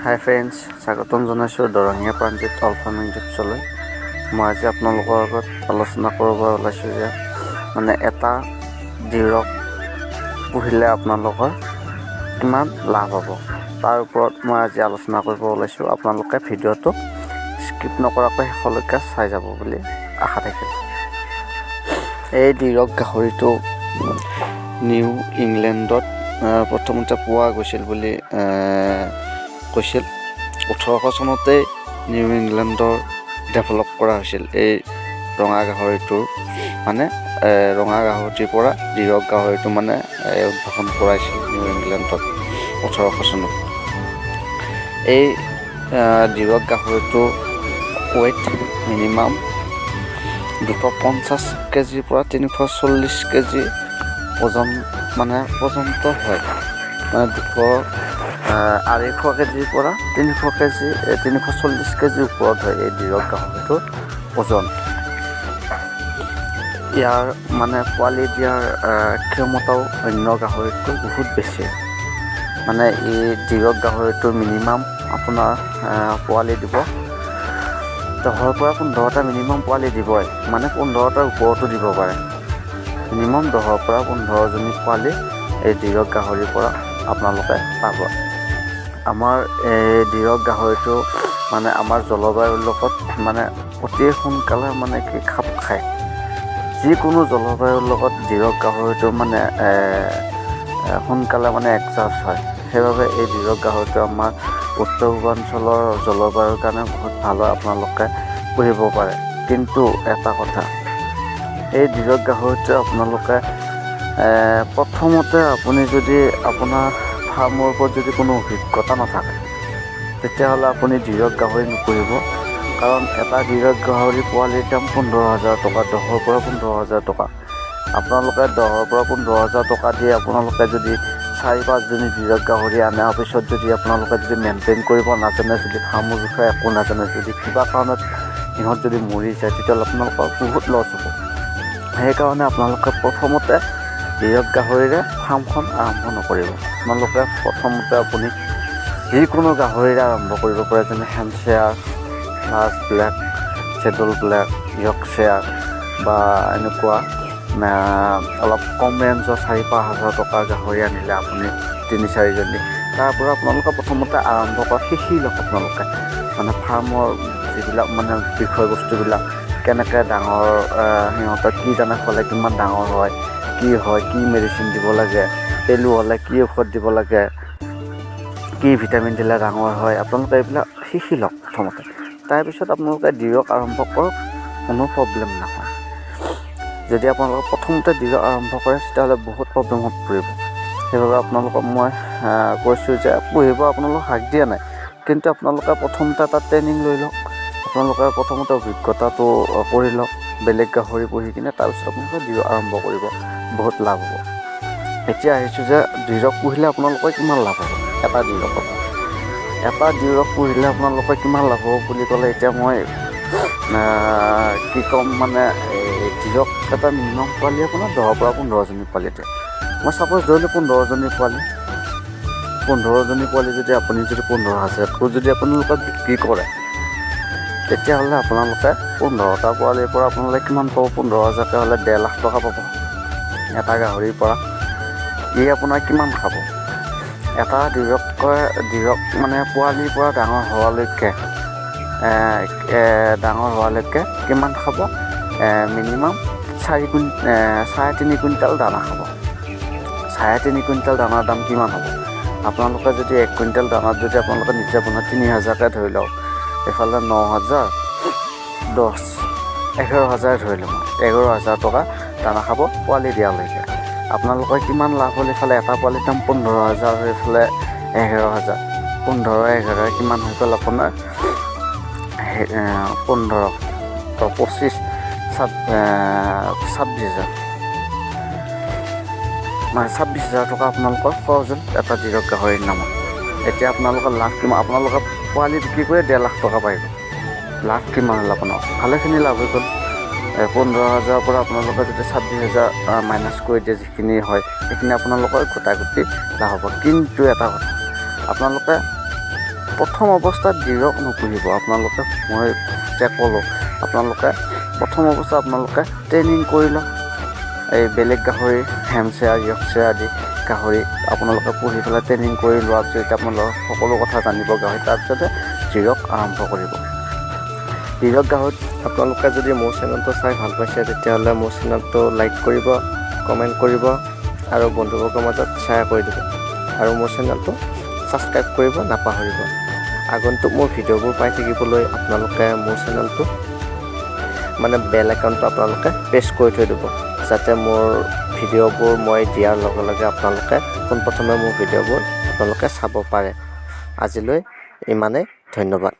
হাই friends, স্বাগতম জনাইছোঁ দৰঙীয়া Pranjit all farming টিপছলৈ। মই আজি আপোনালোকৰ আগত আলোচনা কৰিব ওলাইছোঁ যে এটা ডিৰক পুহিলে আপোনালোকৰ কিমান লাভ হ'ব, তাৰ ওপৰত মই আজি আলোচনা কৰিব ওলাইছোঁ। আপোনালোকে ভিডিঅ'টো স্কিপ নকৰাকৈ শেষলৈকে চাই যাব বুলি আশা থাকিল। এই ডিৰক গাহৰিটো নিউ ইংলেণ্ডত প্ৰথমতে পোৱা গৈছিল বুলি কৈছিল। 1800 চনতেই নিউ ইংলেণ্ডৰ ডেভেলপ কৰা হৈছিল এই ৰঙা গাহৰিটোৰ ৰঙা গাহৰিটোৰ পৰা ডিৰক গাহৰিটো উদ্ভাৱন কৰাইছিল নিউ ইংলেণ্ডত 1800 চনত। এই ডিৰক গাহৰিটো ৱেইট মিনিমাম 250 কেজিৰ পৰা 340 কেজি ওজন পৰ্যন্ত হয়। 250 কেজিৰ পৰা 340 কেজিৰ ওপৰত হয় এই ডিৰক গাহৰিটোৰ ওজন। ইয়াৰ পোৱালি দিয়াৰ ক্ষমতাও অন্য গাহৰিতকৈ বহুত বেছি। এই ডিৰক গাহৰিটো মিনিমাম আপোনাৰ পোৱালি দিব 10ৰ পৰা 15টা মিনিমাম পোৱালি দিবই, 15টাৰ ওপৰতো দিব পাৰে। মিনিমাম 10ৰ পৰা 15জনী পোৱালি এই ডিৰক গাহৰিৰ পৰা আপোনালোকে পাব। আমাৰ এই ডিৰক গাহৰিটো আমাৰ জলবায়ুৰ লগত অতি সোনকালে খাপ খায়। যিকোনো জলবায়ুৰ লগত ডিৰক গাহৰিটো সোনকালে এডজাষ্ট হয়। সেইবাবে এই ডিৰক গাহৰিটো আমাৰ উত্তৰ পূৰ্বাঞ্চলৰ জলবায়ুৰ কাৰণে বহুত ভাল হয়, আপোনালোকে পুহিব পাৰে। কিন্তু এটা কথা, এই ডিৰক গাহৰিটো আপোনালোকে প্ৰথমতে আপুনি যদি আপোনাৰ ফাৰ্মৰ ওপৰত যদি কোনো অভিজ্ঞতা নাথাকে, তেতিয়াহ'লে আপুনি ডিৰক গাহৰি নুপুহিব। কাৰণ এটা ডিৰক গাহৰি পোৱালিৰ দাম 15,000 টকা, 10ৰ পৰা 15,000 টকা। আপোনালোকে 10ৰ পৰা 15,000 টকা দি আপোনালোকে যদি 4-5জনী ডিৰক গাহৰি অনাৰ পিছত যদি আপোনালোকে যদি মেইনটেইন কৰিব নাজানে, যদি ফাৰ্মৰ বিষয়ে একো নাজানে, যদি কিবা কাৰণত ইহঁত যদি মৰি যায়, তেতিয়াহ'লে আপোনালোকৰ বহুত লছ হ'ব। সেইকাৰণে আপোনালোকে প্ৰথমতে ডিৰক গাহৰিৰে ফাৰ্মখন আৰম্ভ নকৰিব। আপোনালোকে প্ৰথমতে আপুনি যিকোনো গাহৰিৰে আৰম্ভ কৰিব পাৰে, যেনে হেমশ্বেয়াৰ, লাৰ্জ ব্লেক, চেডল ব্লেক, ইয়ৰ্কশ্বেয়াৰ বা এনেকুৱা অলপ কম ৰেঞ্জৰ 4-5 হাজাৰ টকাৰ গাহৰি আনিলে আপুনি 3-4জনী, তাৰ পৰা আপোনালোকে প্ৰথমতে আৰম্ভ কৰা শিকি লওক। আপোনালোকে ফাৰ্মৰ যিবিলাক বিষয়বস্তুবিলাক কেনেকৈ ডাঙৰ, সিহঁতক কি দানা খোৱালে কিমান ডাঙৰ হয়, কি মেডিচিন দিব লাগে, পেলু হ'লে কি ঔষধ দিব লাগে, কি ভিটামিন দিলে ডাঙৰ হয়, আপোনালোকে এইবিলাক শিকি লওক প্ৰথমতে। তাৰপিছত আপোনালোকে ডিৰক আৰম্ভ কৰক, কোনো প্ৰব্লেম নহয়। যদি আপোনালোকে প্ৰথমতে ডিৰক আৰম্ভ কৰে, তেতিয়াহ'লে বহুত প্ৰব্লেমত পৰিব। সেইবাবে আপোনালোকক মই কৈছোঁ যে পুহিব আপোনালোকক হাক দিয়া নাই, কিন্তু আপোনালোকে প্ৰথমতে এটা ট্ৰেইনিং লৈ লওক। আপোনালোকে প্ৰথমতে অভিজ্ঞতাটো কৰি লওক বেলেগ গাহৰি পুহি কিনে, তাৰপিছত আপোনালোকে ডিৰক আৰম্ভ কৰিব, বহুত লাভ হ'ব। এতিয়া আহিছোঁ যে ডিৰক পুহিলে আপোনালোকৰ কিমান লাভ হ'ব। এটা ডিৰক পুহিলে আপোনালোকৰ কিমান লাভ হ'ব বুলি ক'লে, এতিয়া মই কি ক'ম, ডিৰক এটা মিনিমাম পোৱালি আপোনাৰ 10ৰ পৰা 15জনী পোৱালি দিয়ে। মই চাপ'জ ধৰিলোঁ 15জনী পোৱালি যদি আপুনি যদি 15,000কৈ যদি আপোনালোকে বিক্ৰী কৰে, তেতিয়াহ'লে আপোনালোকে 15টা পোৱালিৰ পৰা আপোনালোকে কিমান পাব? 15,000কৈ হ'লে 1.5 লাখ টকা পাব এটা গাহৰিৰ পৰা। ই আপোনাৰ কিমান খাব? এটা ডিৰক পোৱালিৰ পৰা ডাঙৰ হোৱালৈকে কিমান খাব? মিনিমাম 3.5 কুইণ্টেল দানা খাব। 3.5 কুইণ্টেল দানাৰ দাম কিমান হ'ব? আপোনালোকে যদি 1 কুইণ্টেল দানাত যদি আপোনালোকে নিজে বনাই 3,000কৈ ধৰি লওক, এইফালে 9,000, 10, 11,000 ধৰি লওক, 11,000 টকা দানা খাব পোৱালি দিয়ালৈকে। আপোনালোকৰ কিমান লাভ হ'ল? এইফালে এটা পোৱালিৰ দাম 15,000, এইফালে 11,000, 15-11 কিমান হৈ গ'ল আপোনাৰ 15, 25, 26,000, 26,000 টকা আপোনালোকৰ খৰচ হ'ল এটা ডিৰক গাহৰিৰ নামত। এতিয়া আপোনালোকৰ লাভ কিমান? আপোনালোকে পোৱালি বিক্ৰী কৰি 1.5 লাখ টকা পাই গ'ল। লাভ কিমান হ'ল? আপোনাৰ ভালেখিনি লাভ হৈ গ'ল। 15,000ৰ পৰা আপোনালোকে যদি 26,000 মাইনাছ কৰি দিয়ে, যিখিনি হয় সেইখিনি আপোনালোকৰ গোটাগুটি লাভ হ'ব। কিন্তু এটা কথা, আপোনালোকে প্ৰথম অৱস্থাত ডিৰক নুপুহিব আপোনালোকে। মই যে ক'লোঁ আপোনালোকে প্ৰথম অৱস্থাত আপোনালোকে ট্ৰেইনিং কৰি লওক। এই বেলেগ গাহৰি হেমচেয়াৰ ইয়কচেয়াৰ আদি গাহৰি আপোনালোকে পুহি পেলাই ট্ৰেইনিং কৰি লোৱাৰ পিছত এতিয়া আপোনালোকে সকলো কথা জানিব গাহৰি, তাৰপিছতে ডিৰক আৰম্ভ কৰিব। ডিৰক গাহৰিত আপোনালোকে যদি মোৰ চেনেলটো চাই ভাল পাইছে তেতিয়াহ'লে মোৰ চেনেলটো লাইক কৰিব, কমেণ্ট কৰিব আৰু বন্ধুবৰ্গৰ মাজত শ্বেয়াৰ কৰি দিব আৰু মোৰ চেনেলটো ছাবস্ক্ৰাইব কৰিব নাপাহৰিব। আগন্তুক মোৰ ভিডিঅ'বোৰ পাই থাকিবলৈ আপোনালোকে মোৰ চেনেলটো বেল আইকনটো আপোনালোকে প্ৰেছ কৰি থৈ দিব, যাতে মোৰ ভিডিঅ'বোৰ মই দিয়াৰ লগে লগে আপোনালোকে পোনপ্ৰথমে মোৰ ভিডিঅ'বোৰ আপোনালোকে চাব পাৰে। আজিলৈ ইমানেই, ধন্যবাদ।